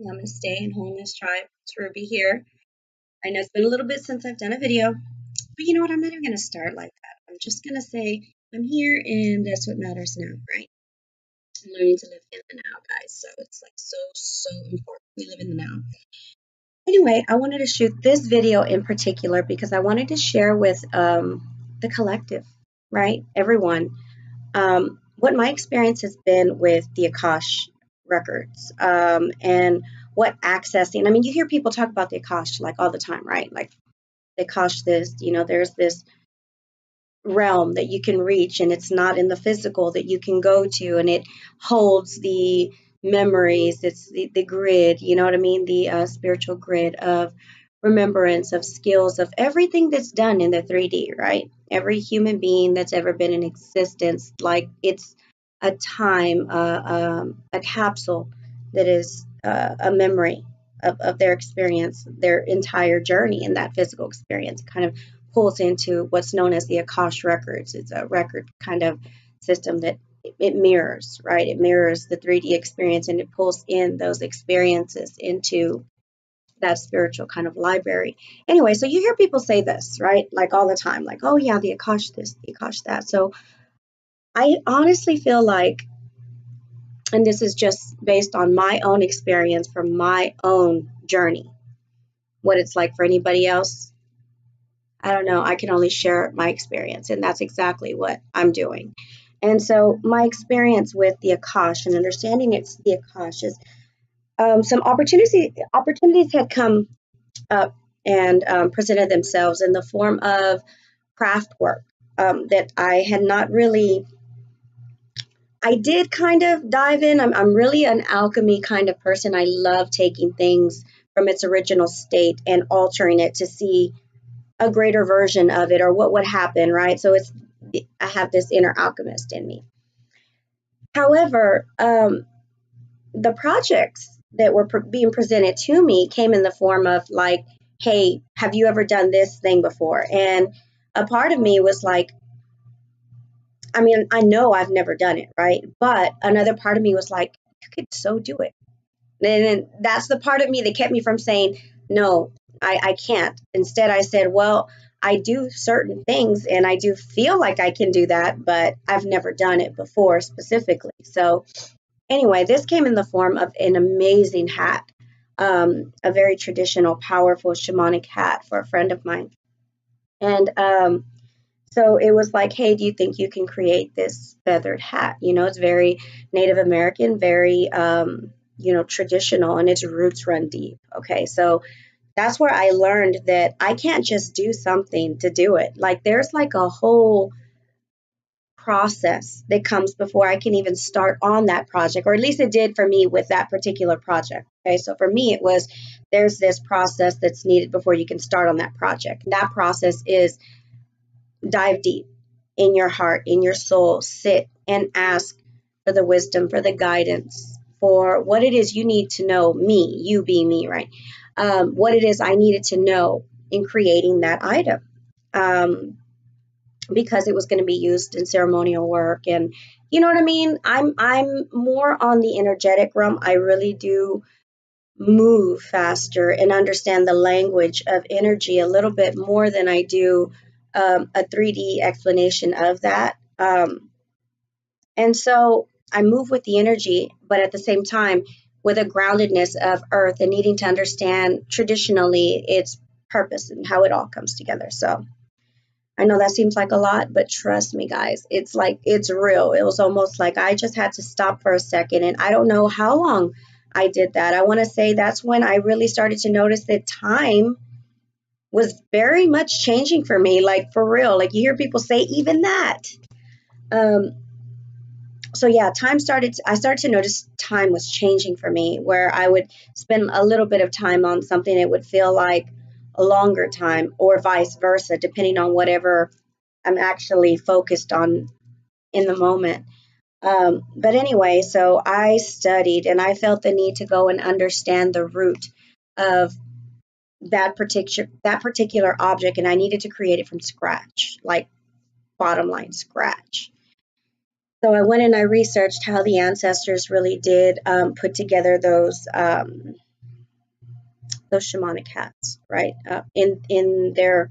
Namaste and Wholeness tribe. It's Ruby here. I know it's been a little bit since I've done a video, but you know what? I'm not even going to start like that. I'm just going to say I'm here and that's what matters now, right? I'm learning to live in the now, guys. So it's like so important. We live in the now. Anyway, I wanted to shoot this video in particular because I wanted to share with the collective, right? Everyone, what my experience has been with the Akash Records and what accessing. I mean, you hear people talk about the Akash like all the time, right? Like the Akash, there's this realm that you can reach, and it's not in the physical that you can go to, and it holds the memories. It's the grid, you know what I mean? The spiritual grid of remembrance, of skills, of everything that's done in the 3D, right? Every human being that's ever been in existence, like it's a time, a capsule that is a memory of their experience, their entire journey in that physical experience. Kind of pulls into what's known as the Akash Records. It's a record kind of system that it mirrors, right? It mirrors the 3D experience, and it pulls in those experiences into that spiritual kind of library. Anyway, so you hear people say this, right? Like all the time, like, oh yeah, the Akash this, the Akash that. So I honestly feel like, and this is just based on my own experience from my own journey, what it's like for anybody else, I don't know. I can only share my experience, and that's exactly what I'm doing. And so, my experience with the Akash and understanding it's the Akash is some opportunities had come up and presented themselves in the form of craft work that I had not really. I did kind of dive in. I'm really an alchemy kind of person. I love taking things from its original state and altering it to see a greater version of it or what would happen, right? So I have this inner alchemist in me. However, the projects that were being presented to me came in the form of like, hey, have you ever done this thing before? And a part of me was like, I mean, I know I've never done it, right? But another part of me was like, you could so do it. And that's the part of me that kept me from saying, no, I can't. Instead, I said, well, I do certain things and I do feel like I can do that, but I've never done it before specifically. So, anyway, this came in the form of an amazing hat, a very traditional, powerful shamanic hat for a friend of mine. And so it was like, hey, do you think you can create this feathered hat? You know, it's very Native American, very, traditional, and its roots run deep. Okay, so that's where I learned that I can't just do something to do it. Like there's like a whole process that comes before I can even start on that project, or at least it did for me with that particular project. Okay, so for me, it was there's this process that's needed before you can start on that project. And that process is dive deep in your heart, in your soul, sit and ask for the wisdom, for the guidance, for what it is you need to know, me, you being me, right? What it is I needed to know in creating that item. Because it was going to be used in ceremonial work, and you know what I mean. I'm more on the energetic realm. I really do move faster and understand the language of energy a little bit more than I do a 3D explanation of that. And so I move with the energy, but at the same time with a groundedness of earth and needing to understand traditionally its purpose and how it all comes together. So I know that seems like a lot, but trust me, guys, it's like it's real. It was almost like I just had to stop for a second, and I don't know how long I did that. I want to say that's when I really started to notice that time was very much changing for me, like for real. Like you hear people say even that. So yeah, I started to notice time was changing for me, where I would spend a little bit of time on something, it would feel like a longer time, or vice versa, depending on whatever I'm actually focused on in the moment. But anyway, so I studied and I felt the need to go and understand the root of that particular object, and I needed to create it from scratch, like bottom line scratch. So I went and I researched how the ancestors really did put together those. those shamanic hats, right? In their,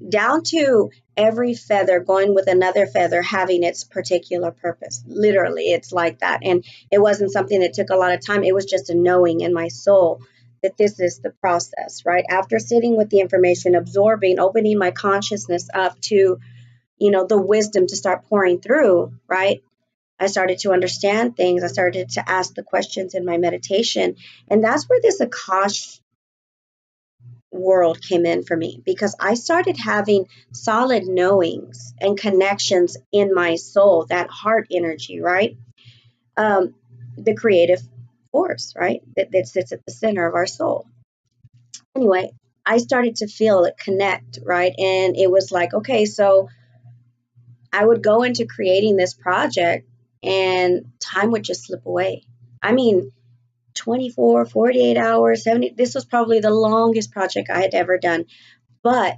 down to every feather going with another feather having its particular purpose. Literally, it's like that. And it wasn't something that took a lot of time. It was just a knowing in my soul that this is the process, right? After sitting with the information, absorbing, opening my consciousness up to, the wisdom to start pouring through, right? I started to understand things. I started to ask the questions in my meditation. And that's where this Akash world came in for me, because I started having solid knowings and connections in my soul, that heart energy, right? The creative force, right? That sits at the center of our soul. Anyway, I started to feel it connect, right? And it was like, okay, so I would go into creating this project and time would just slip away. I mean, 24, 48 hours, 70, this was probably the longest project I had ever done. But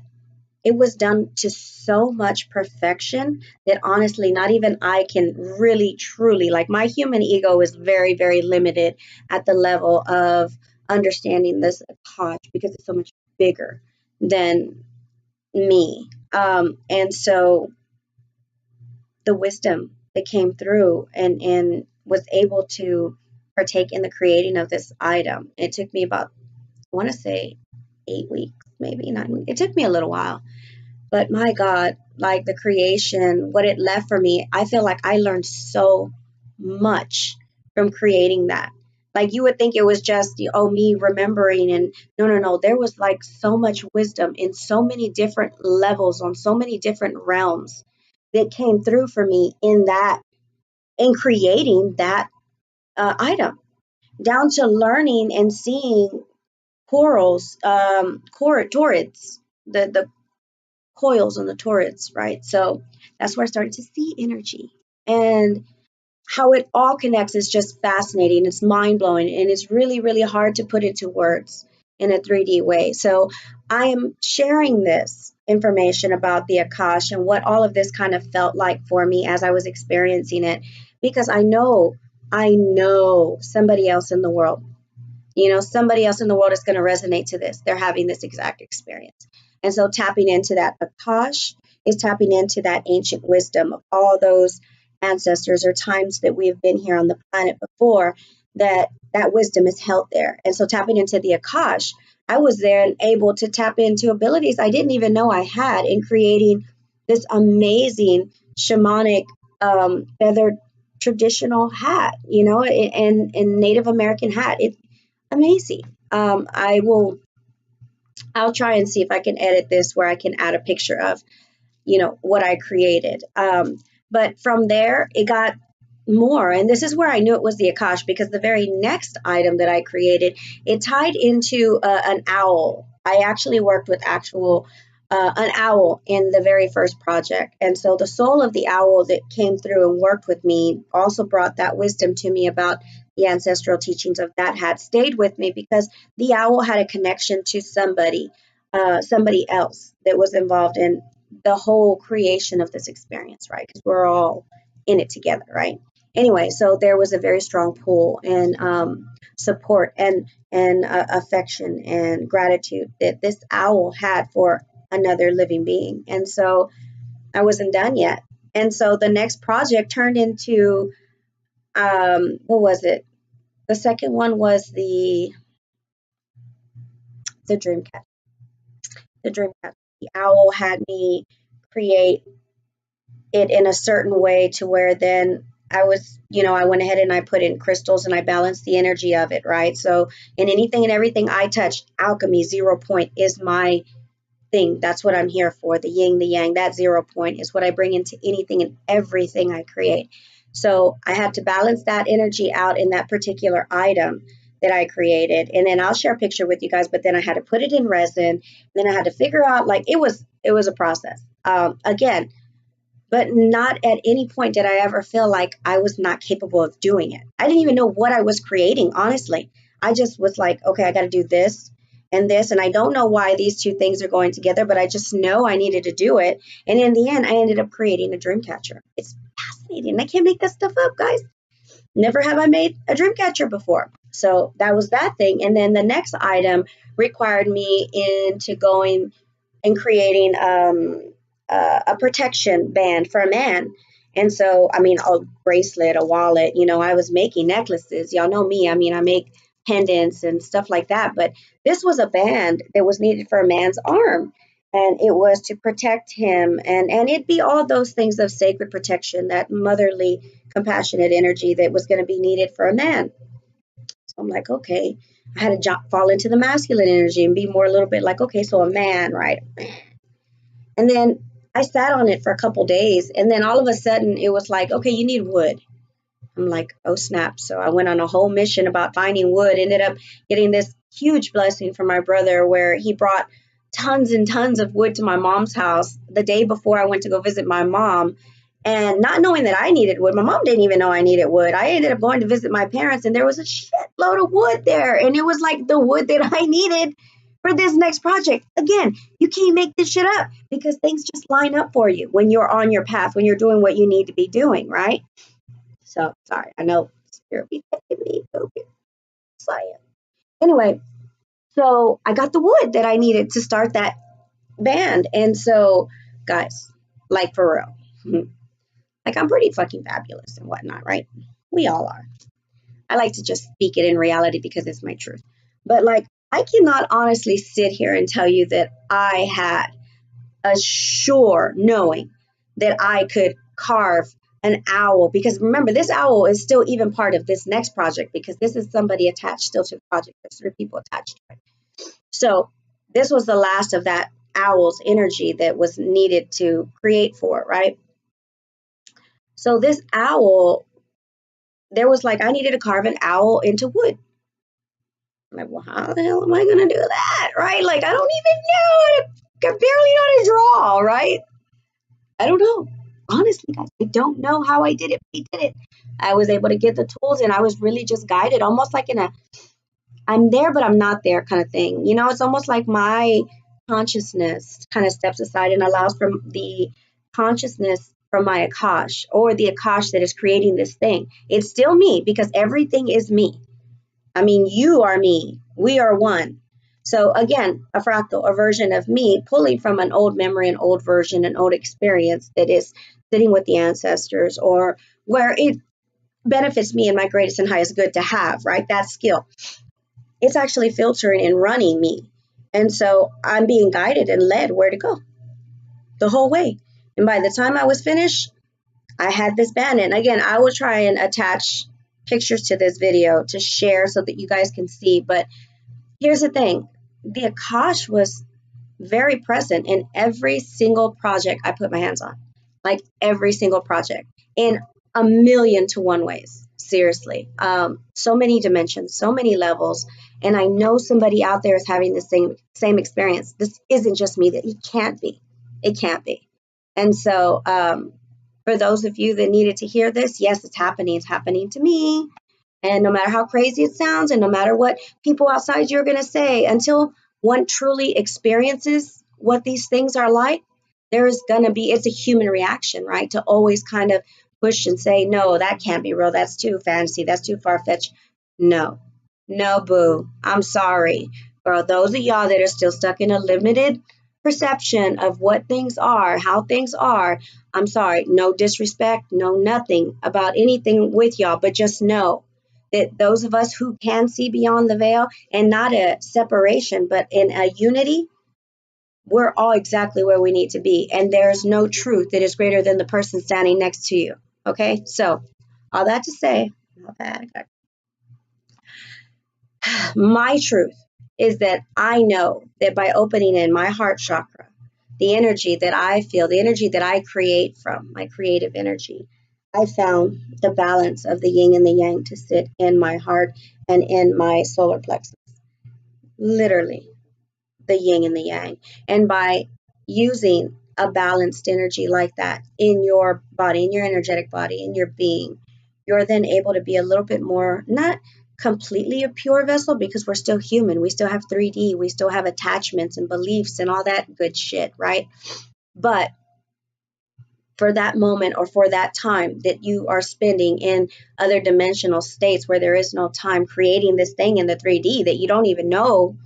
it was done to so much perfection that honestly, not even I can really, truly, like, my human ego is very, very limited at the level of understanding this Akash, because it's so much bigger than me. And so the wisdom that came through and was able to partake in the creating of this item. It took me about, I want to say, 8 weeks, maybe 9 weeks. It took me a little while, but my God, like the creation, what it left for me, I feel like I learned so much from creating that. Like, you would think it was just, me remembering, and no. There was like so much wisdom in so many different levels, on so many different realms, that came through for me in creating that item, down to learning and seeing corals, torids, the coils on the torids, right? So that's where I started to see energy, and how it all connects is just fascinating. It's mind blowing, and it's really, really hard to put into words in a 3D way. So I am sharing this information about the Akash and what all of this kind of felt like for me as I was experiencing it, because I know somebody else in the world, somebody else in the world is going to resonate to this. They're having this exact experience. And so tapping into that Akash is tapping into that ancient wisdom of all those ancestors or times that we have been here on the planet before, that wisdom is held there. And so tapping into the Akash, I was there and able to tap into abilities I didn't even know I had in creating this amazing shamanic feathered traditional hat, and Native American hat. It's amazing. I'll try and see if I can edit this where I can add a picture of, what I created. But from there, it got more. And this is where I knew it was the Akash, because the very next item that I created, it tied into an owl. I actually worked with an owl in the very first project. And so the soul of the owl that came through and worked with me also brought that wisdom to me about the ancestral teachings of that hat, stayed with me, because the owl had a connection to somebody else that was involved in the whole creation of this experience, right? Because we're all in it together, right? Anyway, so there was a very strong pull and support and affection and gratitude that this owl had for another living being. And so I wasn't done yet. And so the next project turned into, what was it? The second one was the dream catcher. The dream catcher. The owl had me create it in a certain way to where then I was, I went ahead and I put in crystals and I balanced the energy of it, right? So in anything and everything I touched, alchemy, 0 point, is my thing. That's what I'm here for. The yin, the yang, that 0 point is what I bring into anything and everything I create. So I had to balance that energy out in that particular item that I created. And then I'll share a picture with you guys, but then I had to put it in resin. Then I had to figure out, like, it was a process. Again, but not at any point did I ever feel like I was not capable of doing it. I didn't even know what I was creating, honestly. I just was like, okay, I got to do this and this. And I don't know why these two things are going together, but I just know I needed to do it. And in the end, I ended up creating a dream catcher. It's fascinating. I can't make that stuff up, guys. Never have I made a dream catcher before. So that was that thing. And then the next item required me into going and creating a protection band for a man. And so, I mean, a bracelet, a wallet, you know, I was making necklaces. Y'all know me. I mean, I make pendants and stuff like that. But this was a band that was needed for a man's arm. And it was to protect him. And it'd be all those things of sacred protection, that motherly, compassionate energy that was going to be needed for a man. So I'm like, okay, I had to fall into the masculine energy and be more a little bit like, okay, so a man, right? And then I sat on it for a couple days. And then all of a sudden it was like, okay, you need wood. I'm like, oh, snap. So I went on a whole mission about finding wood, ended up getting this huge blessing from my brother where he brought tons and tons of wood to my mom's house the day before I went to go visit my mom. And not knowing that I needed wood, my mom didn't even know I needed wood. I ended up going to visit my parents and there was a shitload of wood there. And it was like the wood that I needed for this next project. Again, you can't make this shit up because things just line up for you when you're on your path, when you're doing what you need to be doing, right? So, sorry, I know spirit be taking me. Okay. Anyway, so I got the wood that I needed to start that band. And so, guys, like for real, like I'm pretty fucking fabulous and whatnot, right? We all are. I like to just speak it in reality because it's my truth. But like, I cannot honestly sit here and tell you that I had a sure knowing that I could carve an owl, because remember, this owl is still even part of this next project because this is somebody attached still to the project. There's 3 people attached to it. So this was the last of that owl's energy that was needed to create for it, right? So this owl, there was like, I needed to carve an owl into wood. I'm like, well, how the hell am I going to do that? Right? Like, I don't even know. I barely know how to draw, right? I don't know. Honestly, guys, I don't know how I did it. We did it. I was able to get the tools and I was really just guided, almost like in a, I'm there, but I'm not there kind of thing. You know, it's almost like my consciousness kind of steps aside and allows for the consciousness from my Akash, or the Akash that is creating this thing. It's still me because everything is me. I mean, you are me. We are one. So again, a fractal, a version of me pulling from an old memory, an old version, an old experience that is sitting with the ancestors, or where it benefits me and my greatest and highest good to have, right? That skill. It's actually filtering and running me. And so I'm being guided and led where to go the whole way. And by the time I was finished, I had this band. And again, I will try and attach pictures to this video to share so that you guys can see. But here's the thing. The Akash was very present in every single project I put my hands on. Like every single project in a million to one ways. Seriously. So many dimensions, so many levels. And I know somebody out there is having the same experience. This isn't just me. That it can't be. It can't be. And so for those of you that needed to hear this, yes, it's happening. It's happening to me. And no matter how crazy it sounds, and no matter what people outside you are going to say, until one truly experiences what these things are like, there is going to be, it's a human reaction, right? To always kind of push and say, no, that can't be real. That's too fantasy. That's too far-fetched. No, boo. I'm sorry. For those of y'all that are still stuck in a limited perception of what things are, how things are, I'm sorry. No disrespect, no nothing about anything with y'all, but just know that those of us who can see beyond the veil, and not a separation, but in a unity, we're all exactly where we need to be. And there's no truth that is greater than the person standing next to you. Okay? So, all that to say, my truth is that I know that by opening in my heart chakra, the energy that I feel, the energy that I create from, my creative energy, I found the balance of the yin and the yang to sit in my heart and in my solar plexus. Literally, the yin and the yang. And by using a balanced energy like that in your body, in your energetic body, in your being, you're then able to be a little bit more, not completely a pure vessel, because we're still human. We still have 3D. We still have attachments and beliefs and all that good shit, right? But for that moment or for that time that you are spending in other dimensional states where there is no time, creating this thing in the 3D that you don't even know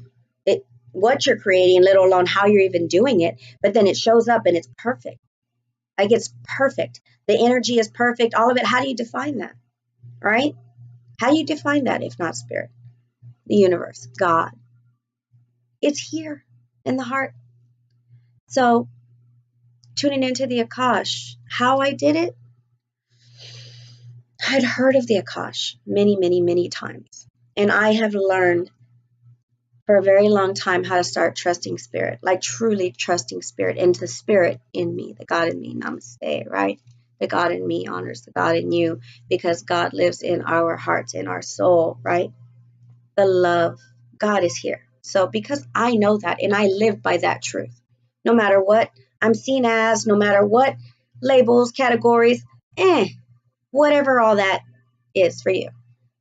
what you're creating, let alone how you're even doing it. But then it shows up and it's perfect. Like, it's perfect. The energy is perfect, all of it. How do you define that, right? How do you define that if not spirit, the universe, God? It's here in the heart. So tuning into the Akash, how I did it, I'd heard of the Akash many, many, many times. And I have learned for a very long time how to start trusting spirit, like truly trusting spirit, and the spirit in me, the God in me, Namaste, right? The God in me honors the God in you, because God lives in our hearts, in our soul, right? The love, God is here. So because I know that and I live by that truth, no matter what I'm seen as, no matter what labels, categories, whatever all that is for you.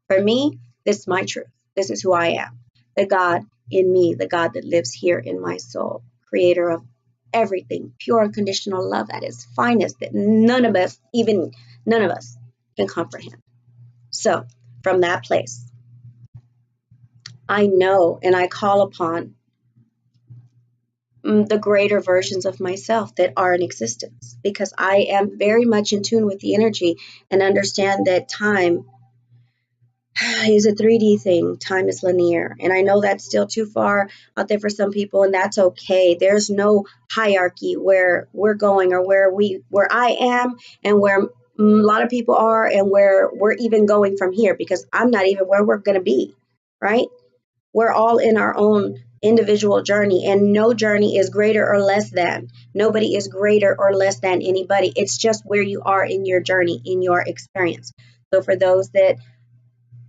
For me, this is my truth. This is who I am. The God in me, the God that lives here in my soul, creator of everything, pure unconditional love at its finest, that none of us can comprehend. So from that place, I know and I call upon the greater versions of myself that are in existence, because I am very much in tune with the energy and understand that time is a 3D thing. Time is linear. And I know that's still too far out there for some people, and that's okay. There's no hierarchy where we're going, or where I am and where a lot of people are, and where we're even going from here, because I'm not even where we're going to be, right? We're all in our own individual journey, and no journey is greater or less than. Nobody is greater or less than anybody. It's just where you are in your journey, in your experience. So for those that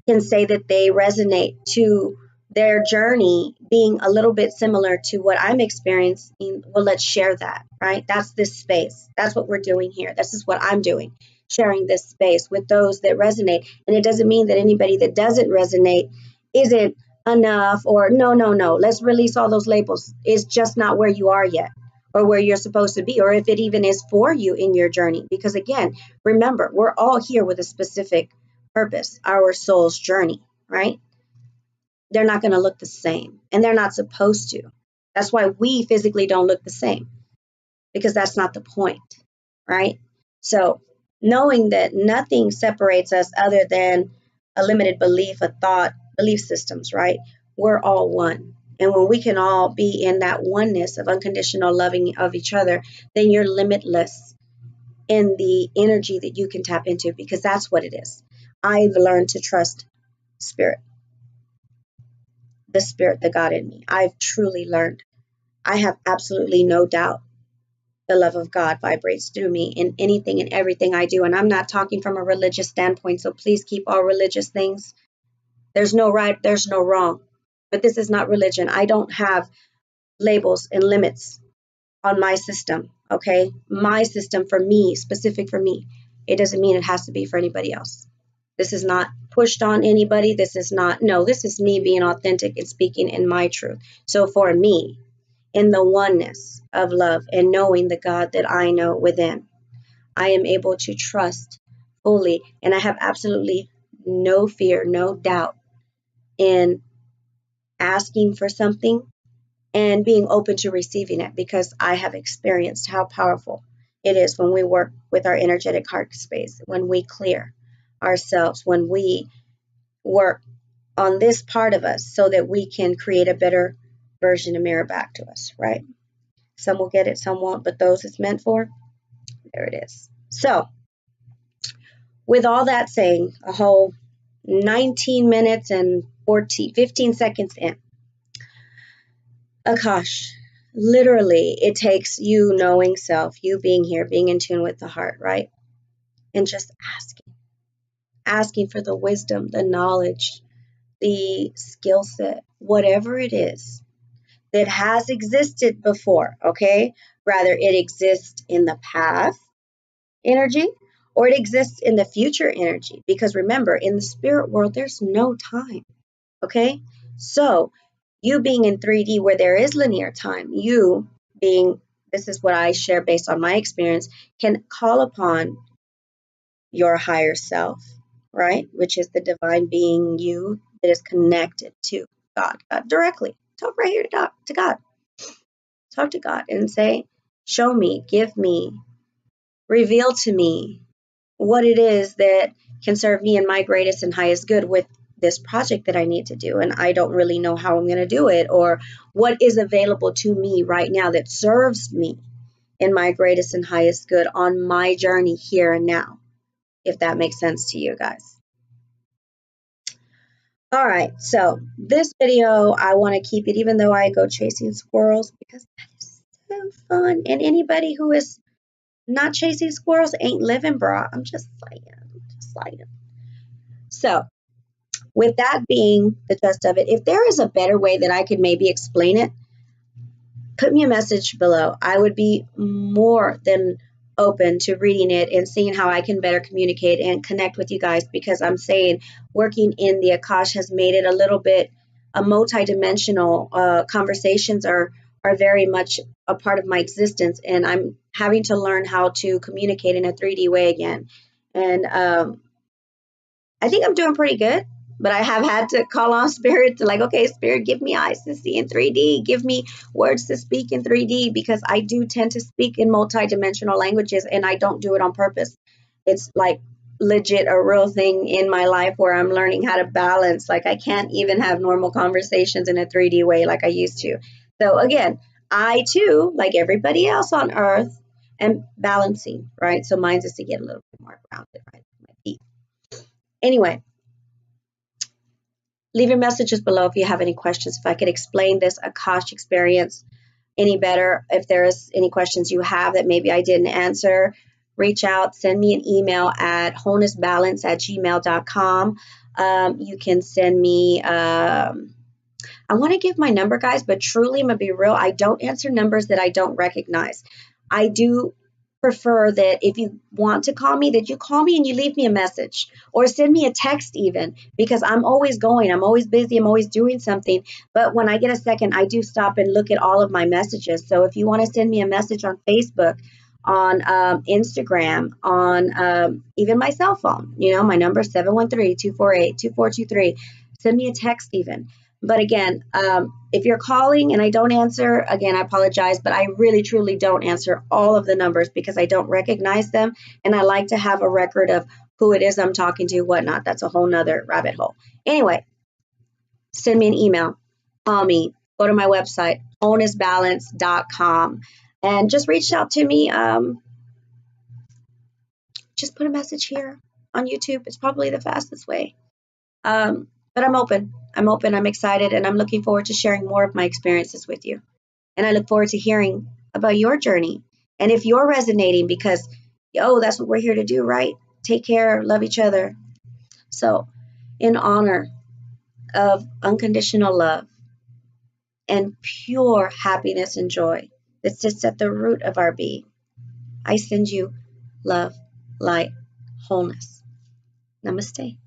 can say that they resonate to their journey being a little bit similar to what I'm experiencing, well, let's share that, right? That's this space. That's what we're doing here. This is what I'm doing, sharing this space with those that resonate. And it doesn't mean that anybody that doesn't resonate isn't enough, or no. Let's release all those labels. It's just not where you are yet, or where you're supposed to be, or if it even is for you in your journey. Because again, remember, we're all here with a specific purpose, our soul's journey, right? They're not going to look the same, and they're not supposed to. That's why we physically don't look the same, because that's not the point, right? So knowing that nothing separates us other than a limited belief, a thought, belief systems, right? We're all one. And when we can all be in that oneness of unconditional loving of each other, then you're limitless in the energy that you can tap into, because that's what it is. I've learned to trust spirit, the God in me. I've truly learned. I have absolutely no doubt the love of God vibrates through me in anything and everything I do. And I'm not talking from a religious standpoint, so please keep all religious things. There's no right, there's no wrong. But this is not religion. I don't have labels and limits on my system, okay? My system for me, specific for me. It doesn't mean it has to be for anybody else. This is not pushed on anybody. This is me being authentic and speaking in my truth. So for me, in the oneness of love and knowing the God that I know within, I am able to trust fully, and I have absolutely no fear, no doubt in asking for something and being open to receiving it, because I have experienced how powerful it is when we work with our energetic heart space, when we clear ourselves, when we work on this part of us so that we can create a better version to mirror back to us, right? Some will get it, some won't, but those it's meant for, there it is. So with all that saying, a whole 19 minutes and 15 seconds in, Akash, literally, it takes you knowing self, you being here, being in tune with the heart, right? And just asking for the wisdom, the knowledge, the skill set, whatever it is that has existed before, okay? Rather, it exists in the past energy, or it exists in the future energy. Because remember, in the spirit world, there's no time, okay? So you being in 3D where there is linear time, you being this is what I share based on my experience, can call upon your higher self, right? Which is the divine being you that is connected to God directly. Talk right here to God. Talk to God and say, show me, give me, reveal to me what it is that can serve me and my greatest and highest good with this project that I need to do. And I don't really know how I'm going to do it, or what is available to me right now that serves me in my greatest and highest good on my journey here and now, if that makes sense to you guys. All right, so this video, I want to keep it, even though I go chasing squirrels, because that is so fun. And anybody who is not chasing squirrels ain't living, bro. I'm just saying. So with that being the gist of it, if there is a better way that I could maybe explain it, put me a message below. I would be more than open to reading it and seeing how I can better communicate and connect with you guys, because I'm saying working in the Akash has made it a little bit a multi-dimensional. Conversations are very much a part of my existence, and I'm having to learn how to communicate in a 3D way again. And I think I'm doing pretty good, but I have had to call on spirit to, like, okay, spirit, give me eyes to see in 3D, give me words to speak in 3D, because I do tend to speak in multi-dimensional languages, and I don't do it on purpose. It's like legit a real thing in my life where I'm learning how to balance. Like, I can't even have normal conversations in a 3D way like I used to. So again, I too, like everybody else on earth, am balancing, right? So mine is to get a little bit more grounded, right? My feet. Anyway, leave your messages below if you have any questions. If I could explain this Akash experience any better, if there's any questions you have that maybe I didn't answer, reach out, send me an email at wholenessbalance@gmail.com. You can send me, I want to give my number, guys, but truly, I'm going to be real, I don't answer numbers that I don't recognize. I do prefer that if you want to call me, that you call me and you leave me a message, or send me a text even, because I'm always going, I'm always busy, I'm always doing something. But when I get a second, I do stop and look at all of my messages. So if you want to send me a message on Facebook, on Instagram, on even my cell phone, you know, my number is 713-248-2423. Send me a text even. But again, if you're calling and I don't answer, again, I apologize, but I really, truly don't answer all of the numbers because I don't recognize them. And I like to have a record of who it is I'm talking to, whatnot. That's a whole nother rabbit hole. Anyway, send me an email, call me, go to my website, wholenessbalance.com, and just reach out to me. Just put a message here on YouTube. It's probably the fastest way. But I'm open. I'm excited, and I'm looking forward to sharing more of my experiences with you. And I look forward to hearing about your journey. And if you're resonating, because, that's what we're here to do, right? Take care, love each other. So, in honor of unconditional love and pure happiness and joy that sits at the root of our being, I send you love, light, wholeness. Namaste.